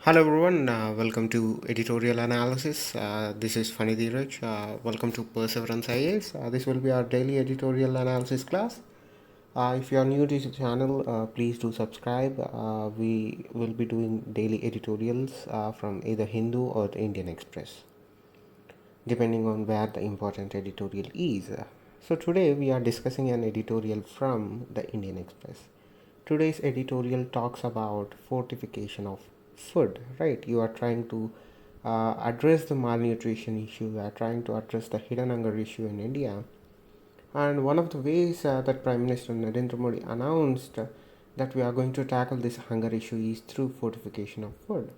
Hello everyone, welcome to editorial analysis. This is Funny Dheeraj. Welcome to Perseverance IAS. This will be our daily editorial analysis class. If you are new to the channel, please do subscribe. We will be doing daily editorials from either Hindu or the Indian Express, depending on where the important editorial is. So today we are discussing an editorial from the Indian Express. Today's editorial talks about fortification of food, right? You are trying to address the malnutrition issue, you are trying to address the hidden hunger issue in India. And one of the ways that Prime Minister Narendra Modi announced that we are going to tackle this hunger issue is through fortification of food.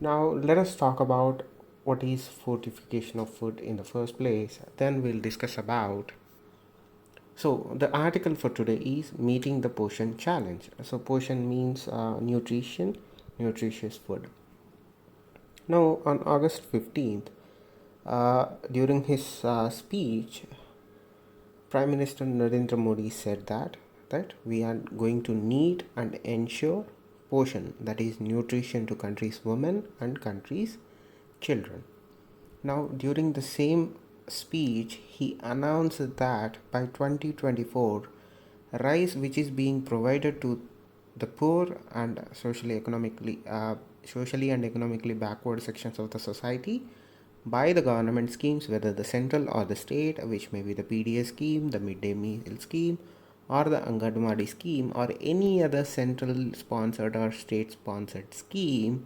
Now, let us talk about what is fortification of food in the first place. Then we'll discuss about. So, the article for today is meeting the portion challenge. So, portion means nutrition, nutritious food. Now, on August 15th, during his speech, Prime Minister Narendra Modi said that we are going to need and ensure portion, that is nutrition to country's women and country's children. Now, during the same speech, he announced that by 2024, rice which is being provided to the poor and socially and economically backward sections of the society by the government schemes, whether the central or the state, which may be the PDA scheme, the midday meal scheme, or the Angadwadi scheme, or any other central sponsored or state sponsored scheme,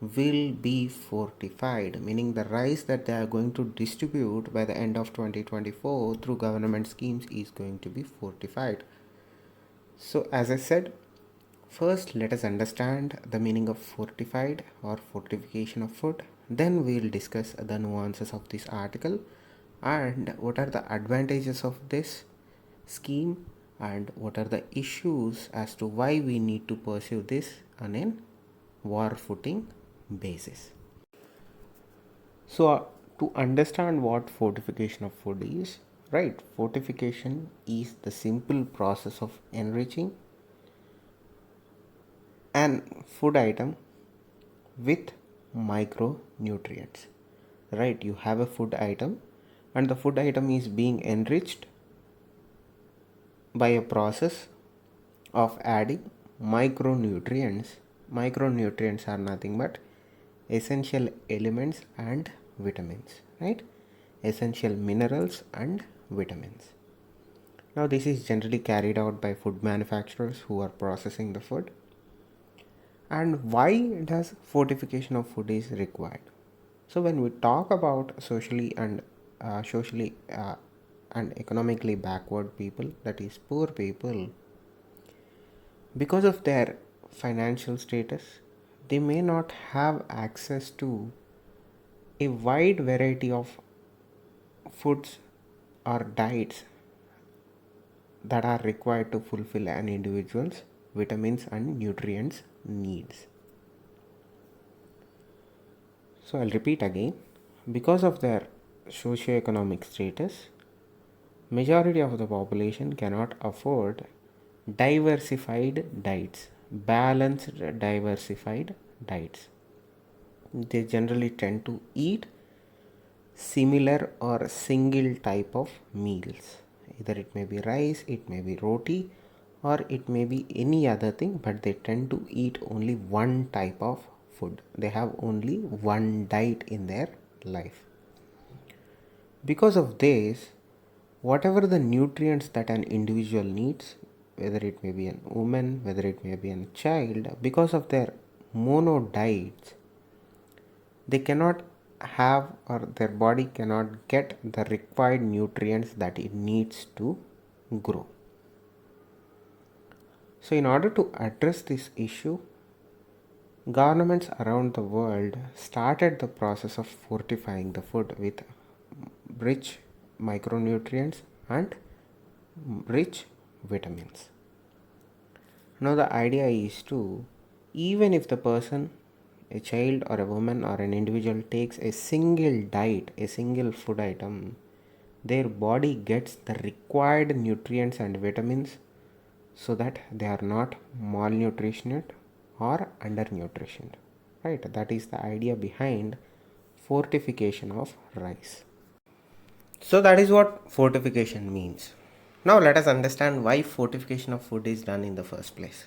will be fortified, meaning the rice that they are going to distribute by the end of 2024 through government schemes is going to be fortified. So, as I said, first let us understand the meaning of fortified or fortification of food. Then we will discuss the nuances of this article and what are the advantages of this scheme and what are the issues as to why we need to pursue this on a war footing basis. So, to understand what fortification of food is, right? Fortification is the simple process of enriching an food item with micronutrients, right? You have a food item, and the food item is being enriched by a process of adding micronutrients. Micronutrients are nothing but essential elements and vitamins, right? Essential minerals and vitamins. Now, this is generally carried out by food manufacturers who are processing the food. And why does fortification of food is required? So, when we talk about socially and economically backward people, that is poor people, because of their financial status, they may not have access to a wide variety of foods or diets that are required to fulfill an individual's vitamins and nutrients needs. So I'll repeat again, because of their socio-economic status, majority of the population cannot afford diversified diets, balanced diversified diets. They generally tend to eat similar or single type of meals. Either it may be rice, it may be roti, or it may be any other thing, but they tend to eat only one type of food. They have only one diet in their life. Because of this, whatever the nutrients that an individual needs, whether it may be a woman, whether it may be a child, because of their mono diets, they cannot have, or their body cannot get the required nutrients that it needs to grow. So, in order to address this issue, governments around the world started the process of fortifying the food with rich micronutrients and rich vitamins. Now, the idea is to, even if the person, a child or a woman or an individual, takes a single diet, a single food item, their body gets the required nutrients and vitamins so that they are not malnutritioned or undernutritioned. right? That is the idea behind fortification of rice. So that is what fortification means. Now let us understand why fortification of food is done in the first place.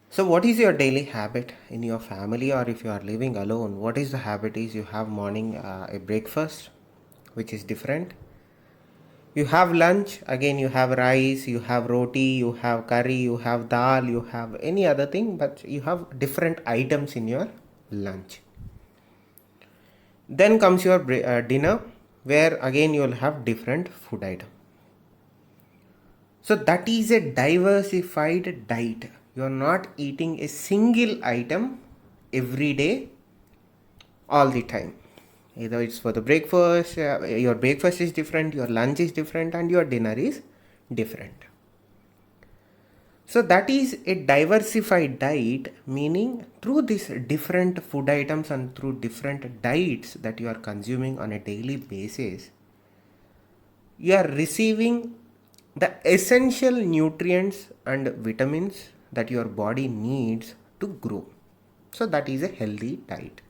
So what is your daily habit in your family, or if you are living alone, what is the habit is you have morning a breakfast which is different. You have lunch, again you have rice, you have roti, you have curry, you have dal, you have any other thing, but you have different items in your lunch. Then comes your dinner, where again you will have different food item. So that is a diversified diet. You are not eating a single item every day, all the time. Either it's for the breakfast, your breakfast is different, your lunch is different, and your dinner is different. So that is a diversified diet, meaning through these different food items and through different diets that you are consuming on a daily basis, you are receiving the essential nutrients and vitamins that your body needs to grow. So that is a healthy diet.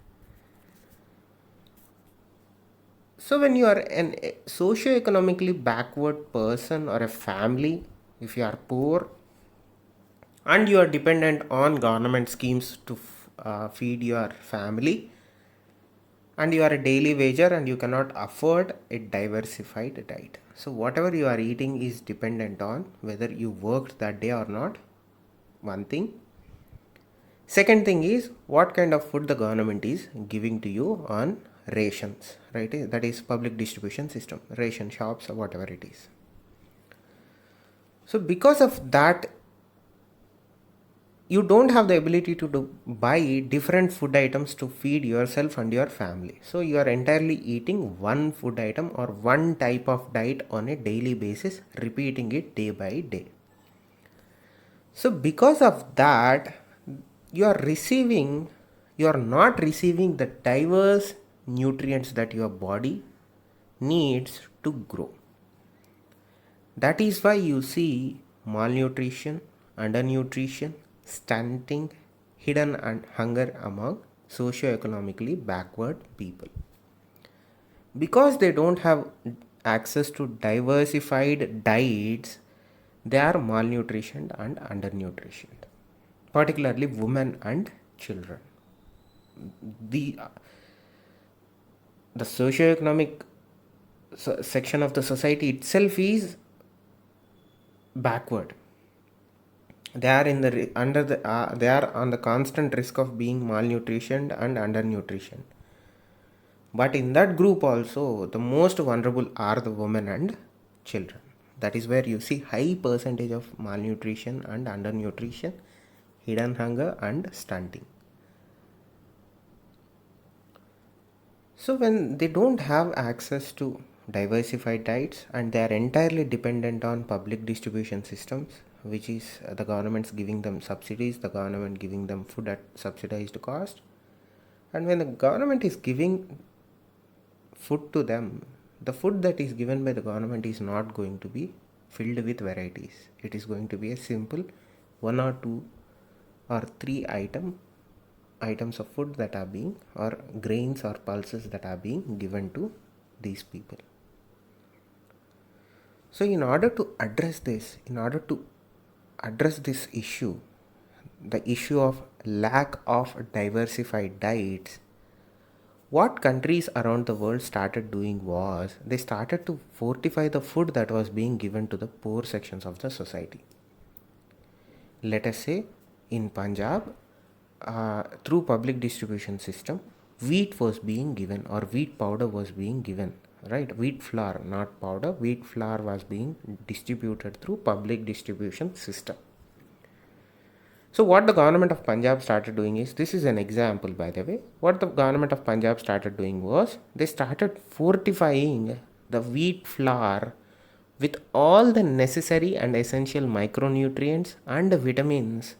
So when you are a socio-economically backward person or a family, if you are poor and you are dependent on government schemes to feed your family, and you are a daily wager and you cannot afford a diversified diet, so whatever you are eating is dependent on whether you worked that day or not. One thing. Second thing is what kind of food the government is giving to you on rations, right? That is public distribution system, ration shops or whatever it is. So because of that, you don't have the ability to buy different food items to feed yourself and your family. So you are entirely eating one food item or one type of diet on a daily basis, repeating it day by day. So because of that, you are not receiving the diverse nutrients that your body needs to grow. That is why you see malnutrition, undernutrition, stunting, hidden and hunger among socio-economically backward people. Because they don't have access to diversified diets, they are malnutritioned and undernutritioned, particularly women and children. The socio-economic section of the society itself is backward. They are in the under the they are on the constant risk of being malnutritioned and undernutrition. But in that group also, the most vulnerable are the women and children. That is where you see high percentage of malnutrition and undernutrition, hidden hunger and stunting. So when they don't have access to diversified diets and they are entirely dependent on public distribution systems, which is the government's giving them subsidies, the government giving them food at subsidized cost. And when the government is giving food to them, the food that is given by the government is not going to be filled with varieties. It is going to be a simple one or two or three items of food that are being, or grains or pulses that are being given to these people. So in order to address this issue, the issue of lack of diversified diets, what countries around the world started doing was they started to fortify the food that was being given to the poor sections of the society. Let us say in Punjab, through public distribution system, wheat was being given, or wheat powder was being given, right? Wheat flour, not powder, wheat flour was being distributed through public distribution system. So what the government of Punjab started doing is, this is an example by the way, what the government of Punjab started doing was, they started fortifying the wheat flour with all the necessary and essential micronutrients and vitamins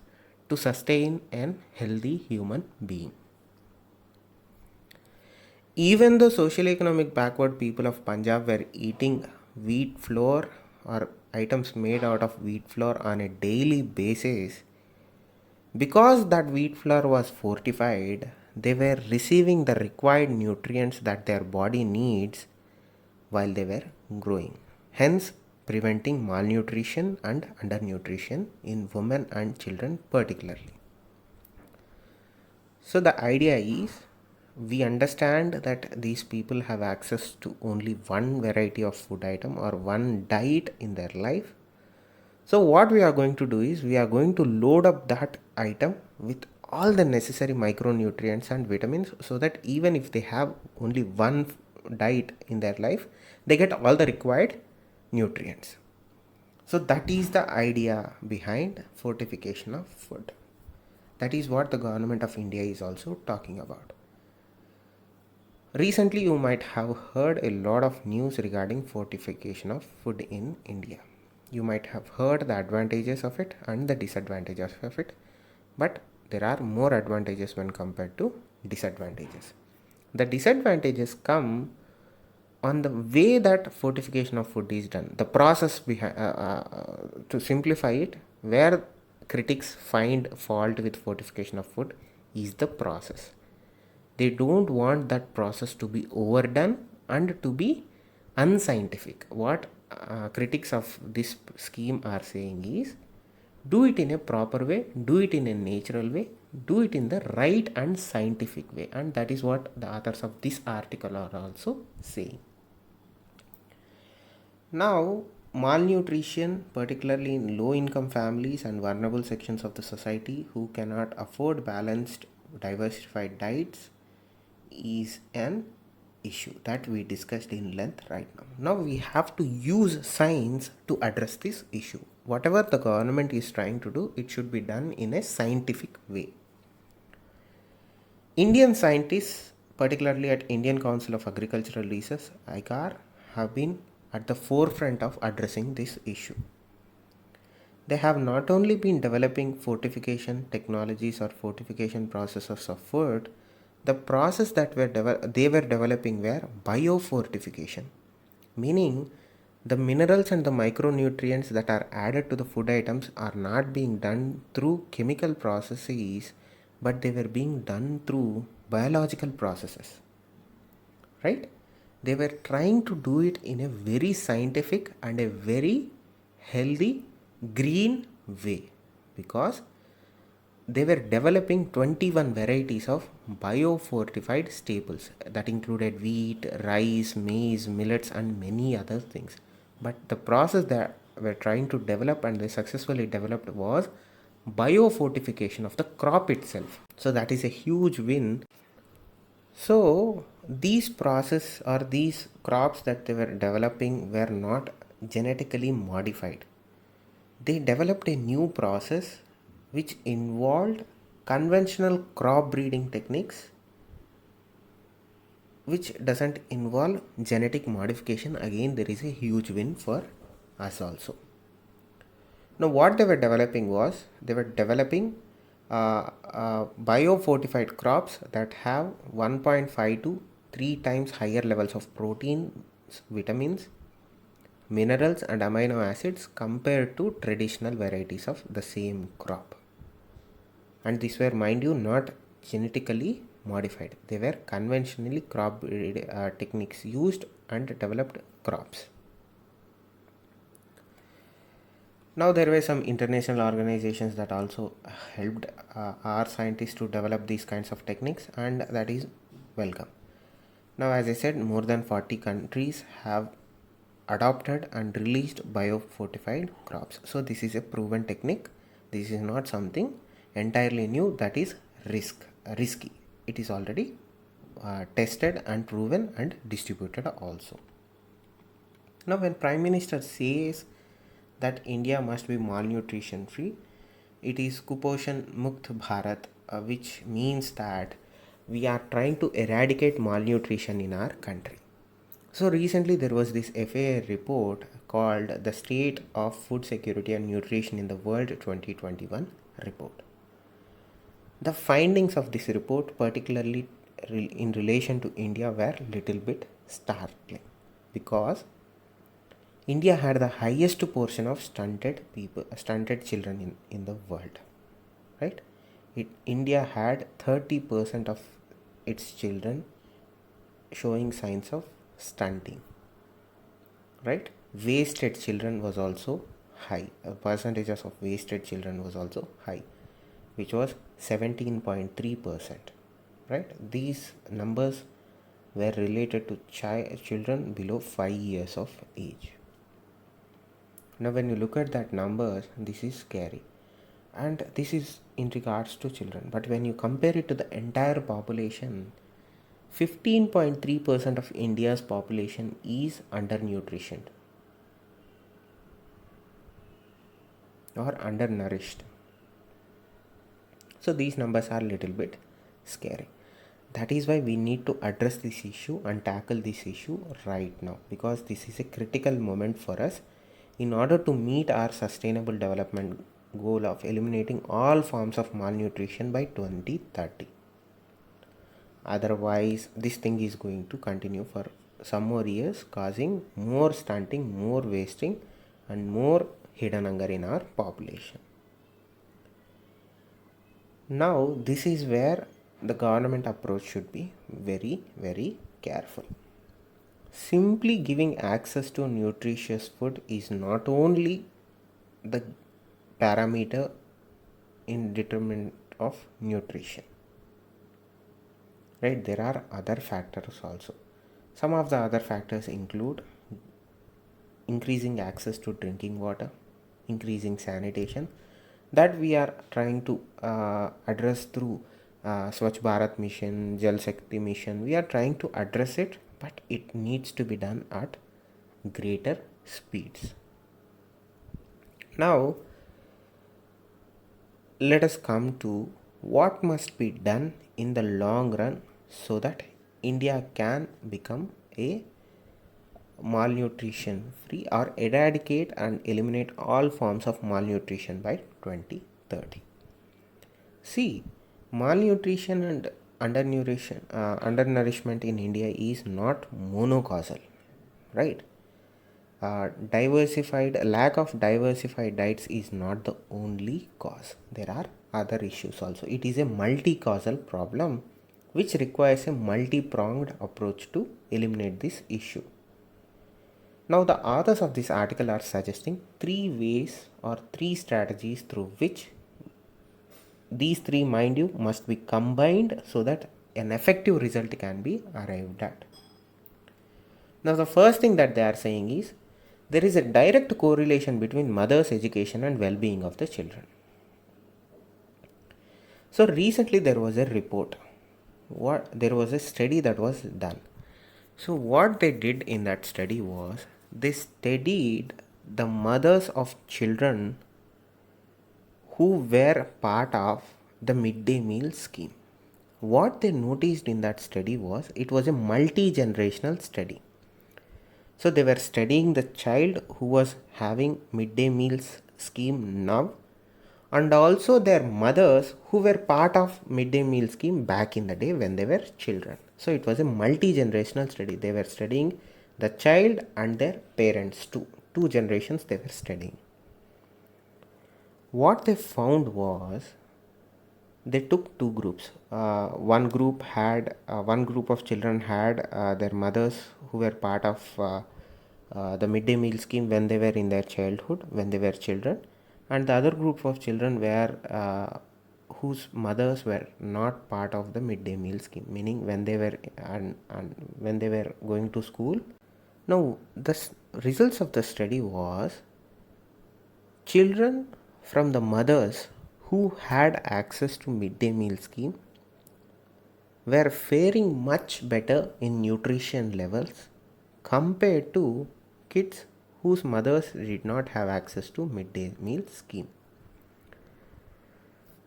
to sustain an healthy human being. Even the social economic backward people of Punjab were eating wheat flour or items made out of wheat flour on a daily basis, Because that wheat flour was fortified, they were receiving the required nutrients that their body needs while they were growing, hence preventing malnutrition and undernutrition in women and children particularly. So the idea is, we understand that these people have access to only one variety of food item or one diet in their life. So what we are going to do is, we are going to load up that item with all the necessary micronutrients and vitamins, so that even if they have only one diet in their life, they get all the required nutrients. So that is the idea behind fortification of food. That is what the government of India is also talking about. Recently, you might have heard a lot of news regarding fortification of food in India. You might have heard the advantages of it and the disadvantages of it, but there are more advantages when compared to disadvantages. The disadvantages come on the way that fortification of food is done, the process behind. To simplify it, where critics find fault with fortification of food is the process. They don't want that process to be overdone and to be unscientific. What critics of this scheme are saying is, do it in a proper way, do it in a natural way, do it in the right and scientific way, and that is what the authors of this article are also saying. Now, malnutrition, particularly in low income families and vulnerable sections of the society who cannot afford balanced, diversified diets, is an issue that we discussed in length right now. Now we have to use science to address this issue. Whatever the government is trying to do, it should be done in a scientific way. Indian scientists, particularly at Indian Council of Agricultural Research (ICAR), have been at the forefront of addressing this issue. They have not only been developing fortification technologies or fortification processes of food, the process that they were developing were biofortification, meaning the minerals and the micronutrients that are added to the food items are not being done through chemical processes, but they were being done through biological processes, right? They were trying to do it in a very scientific and a very healthy green way, because they were developing 21 varieties of biofortified staples that included wheat, rice, maize, millets, and many other things. But the process that we're trying to develop and they successfully developed was biofortification of the crop itself. So that is a huge win. So these process or these crops that they were developing were not genetically modified. They developed a new process which involved conventional crop breeding techniques, which doesn't involve genetic modification. Again, there is a huge win for us also. Now what they were developing was, they were developing biofortified crops that have 1.5 to 3 times higher levels of proteins, vitamins, minerals and amino acids compared to traditional varieties of the same crop. And these were, mind you, not genetically modified. They were conventionally crop techniques used and developed crops. Now there were some international organizations that also helped our scientists to develop these kinds of techniques, and that is welcome. Now, as I said, more than 40 countries have adopted and released biofortified crops. So this is a proven technique. This is not something entirely new that is risky. It is already tested and proven and distributed also. Now when Prime Minister says that India must be malnutrition free, it is Kuposhan Mukt Bharat, which means that we are trying to eradicate malnutrition in our country. So recently there was this FAO report called the State of Food Security and Nutrition in the World 2021 report. The findings of this report, particularly in relation to India, were little bit startling, because India had the highest portion of stunted children in the world, right? India had 30% of its children showing signs of stunting, right? Wasted children was also high. Percentages of wasted children was also high, which was 17.3%, right? These numbers were related to children below 5 years of age. Now when you look at that numbers, this is scary, and this is in regards to children, but when you compare it to the entire population, 15.3% of India's population is undernutrition or undernourished. So these numbers are a little bit scary. That is why we need to address this issue and tackle this issue right now, because this is a critical moment for us in order to meet our sustainable development goal of eliminating all forms of malnutrition by 2030. Otherwise, this thing is going to continue for some more years, causing more stunting, more wasting, and more hidden hunger in our population. Now, this is where the government approach should be very, very careful. Simply giving access to nutritious food is not only the parameter in determinant of nutrition, right? There are other factors also. Some of the other factors include increasing access to drinking water, increasing sanitation, that we are trying to address through Swachh Bharat mission, Jal Shakti mission. We are trying to address it, but it needs to be done at greater speeds. Now, let us come to what must be done in the long run so that India can become a malnutrition free or eradicate and eliminate all forms of malnutrition by 2030. See, malnutrition and undernourishment in India is not monocausal, right? Lack of diversified diets is not the only cause. There are other issues also. It is a multi-causal problem which requires a multi-pronged approach to eliminate this issue. Now, the authors of this article are suggesting 3 ways or 3 strategies through which these 3, mind you, must be combined so that an effective result can be arrived at. Now, the first thing that they are saying is there is a direct correlation between mother's education and well-being of the children. So recently there was a report. There was a study that was done. So what they did in that study was they studied the mothers of children who were part of the midday meal scheme. What they noticed in that study was it was a multi-generational study. So they were studying the child who was having midday meals scheme now, and also their mothers who were part of midday meal scheme back in the day when they were children. So it was a multi-generational study. They were studying the child and their parents too. 2 generations they were studying. What they found was they took 2 groups. One group of children had their mothers who were part of the midday meal scheme when they were in their childhood, when they were children, and the other group of children were whose mothers were not part of the midday meal scheme, meaning when they were when they were going to school. Now, the results of the study was children from the mothers who had access to midday meal scheme were faring much better in nutrition levels compared to kids whose mothers did not have access to midday meal scheme.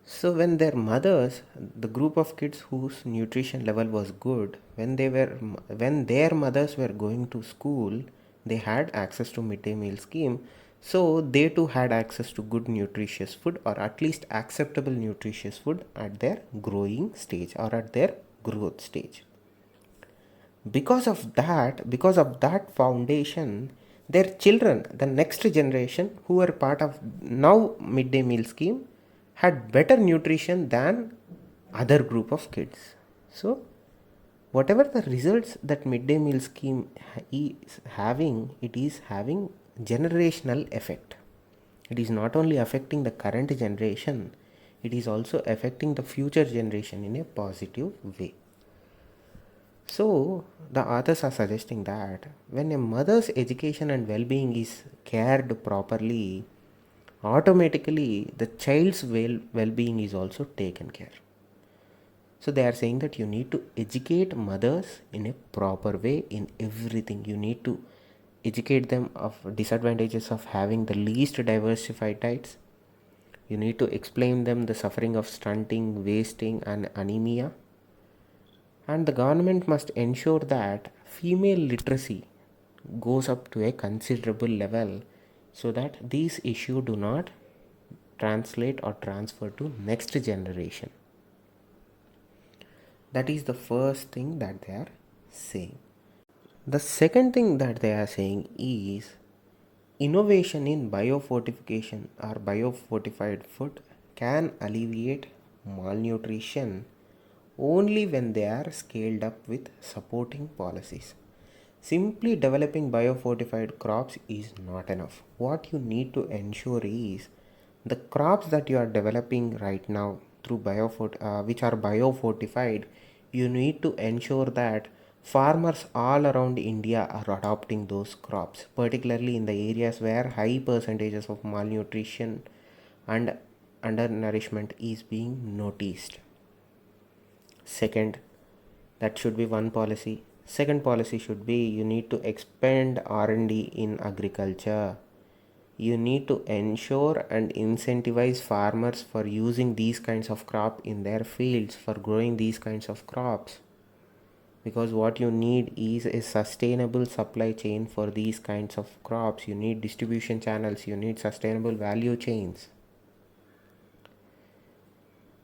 So when their mothers, the group of kids whose nutrition level was good, when their mothers were going to school, they had access to midday meal scheme. So they too had access to good nutritious food, or at least acceptable nutritious food at their growing stage or at their growth stage. Because of that foundation, their children, the next generation who were part of now midday meal scheme, had better nutrition than other group of kids. So whatever the results that midday meal scheme is having, it is having generational effect. It is not only affecting the current generation, it is also affecting the future generation in a positive way. So, the authors are suggesting that when a mother's education and well being is cared properly, automatically the child's well being is also taken care. So, they are saying that you need to educate mothers in a proper way in everything. You need to educate them of disadvantages of having the least diversified diets. You need to explain them the suffering of stunting, wasting, and anemia. And the government must ensure that female literacy goes up to a considerable level so that these issues do not translate or transfer to next generation. That is the first thing that they are saying. The second thing that they are saying is innovation in biofortification or biofortified food can alleviate malnutrition only when they are scaled up with supporting policies. Simply developing biofortified crops is not enough. What you need to ensure is the crops that you are developing right now through which are biofortified, you need to ensure that farmers all around India are adopting those crops, particularly in the areas where high percentages of malnutrition and undernourishment is being noticed. Second, that should be one policy. Second policy should be you need to expand R&D in agriculture. You need to ensure and incentivize farmers for using these kinds of crop in their fields, for growing these kinds of crops, because what you need is a sustainable supply chain for these kinds of crops. You need distribution channels, you need sustainable value chains.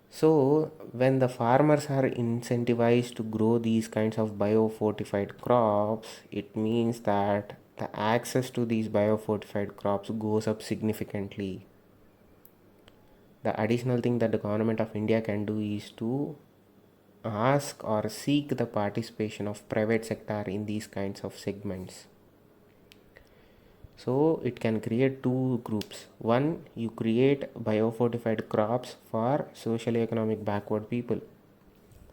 So, when the farmers are incentivized to grow these kinds of biofortified crops, it means that the access to these biofortified crops goes up significantly. The additional thing that the government of India can do is to ask or seek the participation of private sector in these kinds of segments. So it can create two groups. One, you create biofortified crops for socially economic backward people.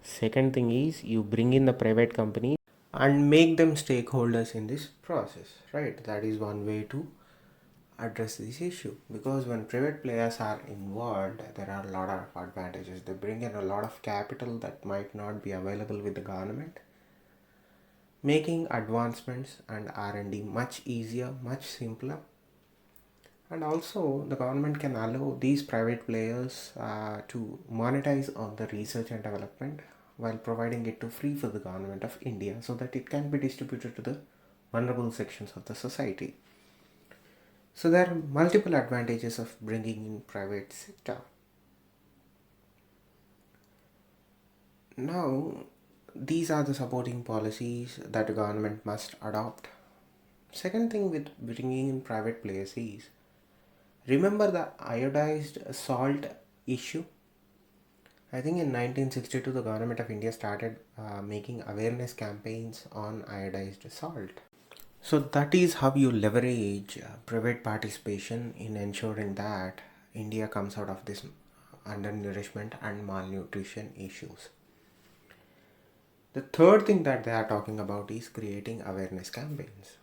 Second thing is you bring in the private company and make them stakeholders in this process, right? That is one way to address this issue, because when private players are involved, there are a lot of advantages. They bring in a lot of capital that might not be available with the government, making advancements and R&D much easier, much simpler. And also the government can allow these private players to monetize on the research and development while providing it to free for the government of India, so that it can be distributed to the vulnerable sections of the society. So there are multiple advantages of bringing in private sector. Now, these are the supporting policies that the government must adopt. Second thing with bringing in private players is, remember the iodized salt issue? I think in 1962 the government of India started making awareness campaigns on iodized salt. So that is how you leverage private participation in ensuring that India comes out of this undernourishment and malnutrition issues. The third thing that they are talking about is creating awareness campaigns.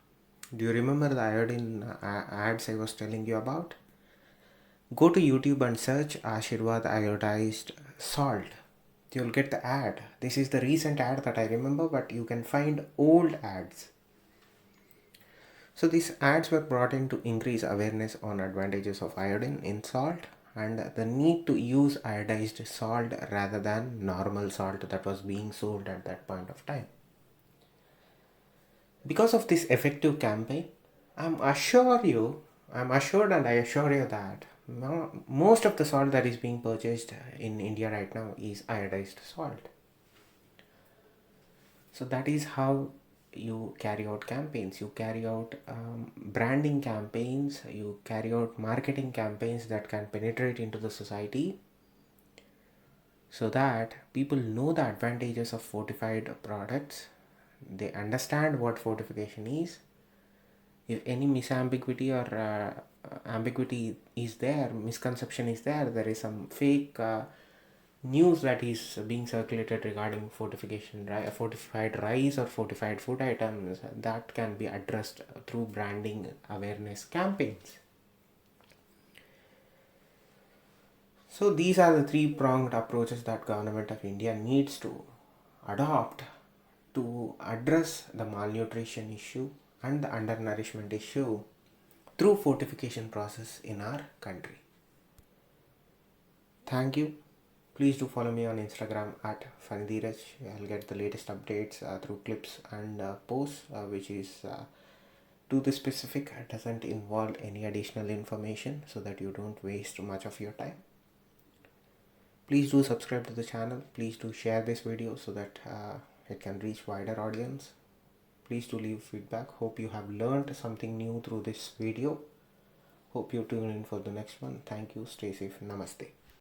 Do you remember the iodine ads I was telling you about? Go to YouTube and search Ashirwad iodized salt. You'll get the ad. This is the recent ad that I remember, but you can find old ads. So these ads were brought in to increase awareness on advantages of iodine in salt and the need to use iodized salt rather than normal salt that was being sold at that point of time. Because of this effective campaign, I'm assured and I assure you that most of the salt that is being purchased in India right now is iodized salt. So that is how you carry out campaigns. You carry out branding campaigns, you carry out marketing campaigns that can penetrate into the society so that people know the advantages of fortified products. They understand what fortification is. If any misambiguity or ambiguity is there, misconception is there, there is some fake news that is being circulated regarding fortification, fortified rice or fortified food items, that can be addressed through branding awareness campaigns. So these are the three-pronged approaches that government of India needs to adopt to address the malnutrition issue and the undernourishment issue through fortification process in our country. Thank you. Please do follow me on Instagram at FunnyDheeraj. I'll get the latest updates through clips and posts, which is to the specific, doesn't involve any additional information, so that you don't waste much of your time. Please do subscribe to the channel. Please do share this video so that it can reach wider audience. Please do leave feedback. Hope you have learned something new through this video. Hope you tune in for the next one. Thank you. Stay safe. Namaste.